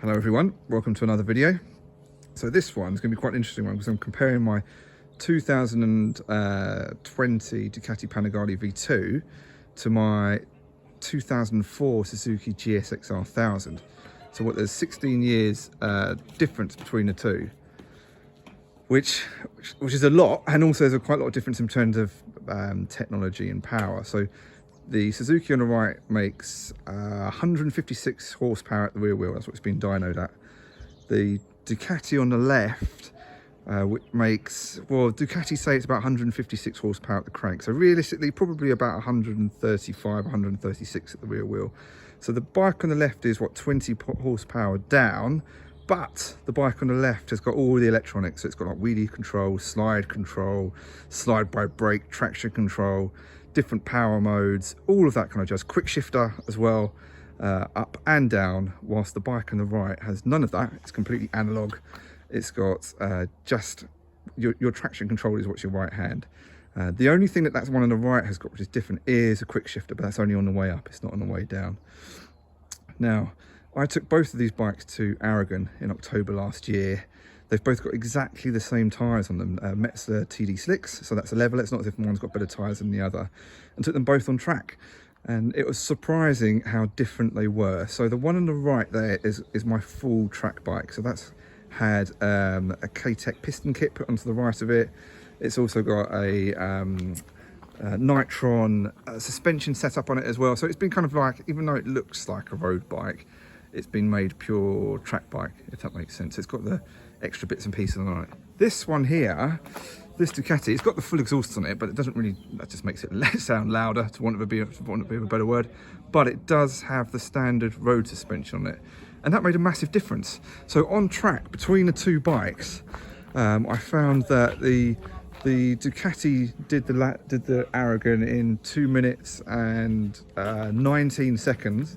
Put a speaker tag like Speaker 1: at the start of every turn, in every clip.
Speaker 1: Hello everyone, welcome to another video. So this one's going to be quite an interesting one because I'm comparing my 2020 Ducati Panigale V2 to my 2004 Suzuki GSXR1000. So there's 16 years difference between the two, which is a lot, and also there's quite a lot of difference in terms of technology and power. So the Suzuki on the right makes 156 horsepower at the rear wheel. That's what it's been dynoed at. The Ducati on the left which makes, well, Ducati say it's about 156 horsepower at the crank. So realistically, probably about 135, 136 at the rear wheel. So the bike on the left is, 20 horsepower down, but the bike on the left has got all the electronics. So it's got like wheelie control, slide by brake, traction control, different power modes, all of that kind of jazz. Quick shifter as well, up and down, whilst the bike on the right has none of that. It's completely analog. It's got just your traction control is what's your right hand. The only thing that one on the right has got, which is different, is a quick shifter, but that's only on the way up. It's not on the way down. Now, I took both of these bikes to Aragon in October last year. They've both got exactly the same tyres on them, Metzeler TD slicks, so that's a level. It's not as if one's got better tyres than the other. And took them both on track. And it was surprising how different they were. So the one on the right there is my full track bike. So that's had a K-Tech piston kit put onto the right of it. It's also got a Nitron suspension setup on it as well. So it's been kind of like, even though it looks like a road bike, it's been made pure track bike, if that makes sense. It's got the extra bits and pieces on it. This one here, this Ducati, it's got the full exhaust on it, but it doesn't really, that just makes it sound louder, to want to be a better word. But it does have the standard road suspension on it, and that made a massive difference. So on track, between the two bikes, I found that the Ducati did the Aragon in 2 minutes and 19 seconds,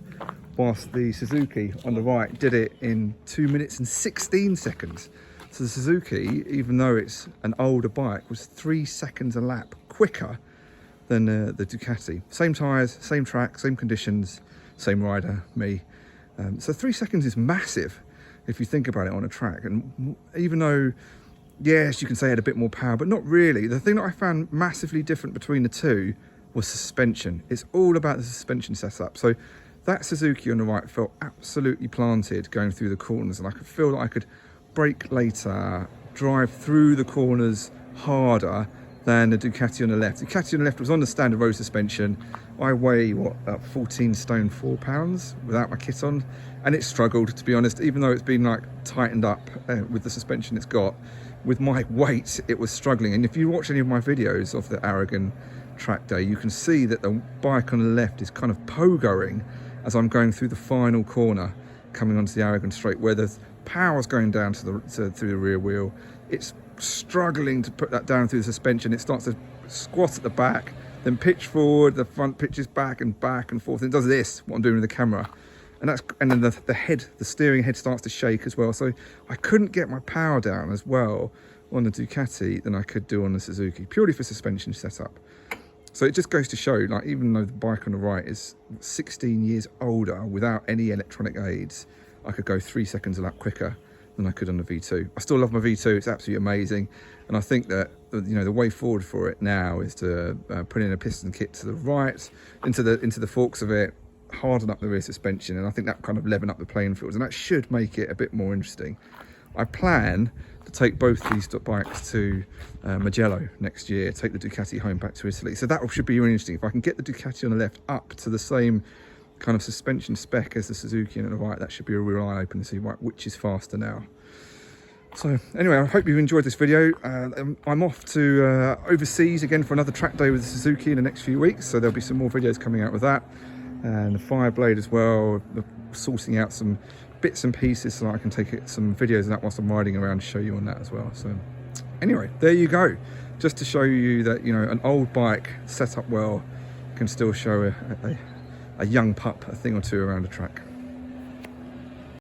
Speaker 1: whilst the Suzuki on the right did it in 2 minutes and 16 seconds. So the Suzuki, even though it's an older bike, was 3 seconds a lap quicker than the Ducati. Same tyres, same track, same conditions, same rider, me. So 3 seconds is massive if you think about it on a track. And even though, yes, you can say it had a bit more power, but not really. The thing that I found massively different between the two was suspension. It's all about the suspension setup. So that Suzuki on the right felt absolutely planted going through the corners, and I could feel that I could brake later, drive through the corners harder than the Ducati on the left. The Ducati on the left was on the standard road suspension. I weigh, about 14 stone 4 pounds without my kit on, and it struggled, to be honest, even though it's been like tightened up with the suspension it's got. With my weight, it was struggling. And if you watch any of my videos of the Aragon track day, you can see that the bike on the left is kind of pogoing as I'm going through the final corner coming onto the Aragon straight, where the power's going down through the rear wheel. It's struggling to put that down through the suspension. It starts to squat at the back, then pitch forward, the front pitches back and forth, and it does this, what I'm doing with the camera. And then the steering head starts to shake as well. So I couldn't get my power down as well on the Ducati than I could do on the Suzuki, purely for suspension setup. So it just goes to show, like, even though the bike on the right is 16 years older without any electronic aids, I could go 3 seconds a lap quicker than I could on the V2. I still love my V2, it's absolutely amazing. And I think that, the way forward for it now is to put in a piston kit to the right, into the forks of it, harden up the rear suspension, and I think that kind of level up the playing fields, and that should make it a bit more interesting. I plan to take both these bikes to Mugello next year, take the Ducati home back to Italy. So that should be really interesting. If I can get the Ducati on the left up to the same kind of suspension spec as the Suzuki on the right, that should be a real eye-opener to see which is faster now. So anyway, I hope you've enjoyed this video. I'm off to overseas again for another track day with the Suzuki in the next few weeks, so there'll be some more videos coming out with that. And the Fireblade as well, sourcing out some bits and pieces so that I can take some videos of that whilst I'm riding around and show you on that as well. So anyway, there you go, just to show you that an old bike set up well can still show a young pup a thing or two around a track.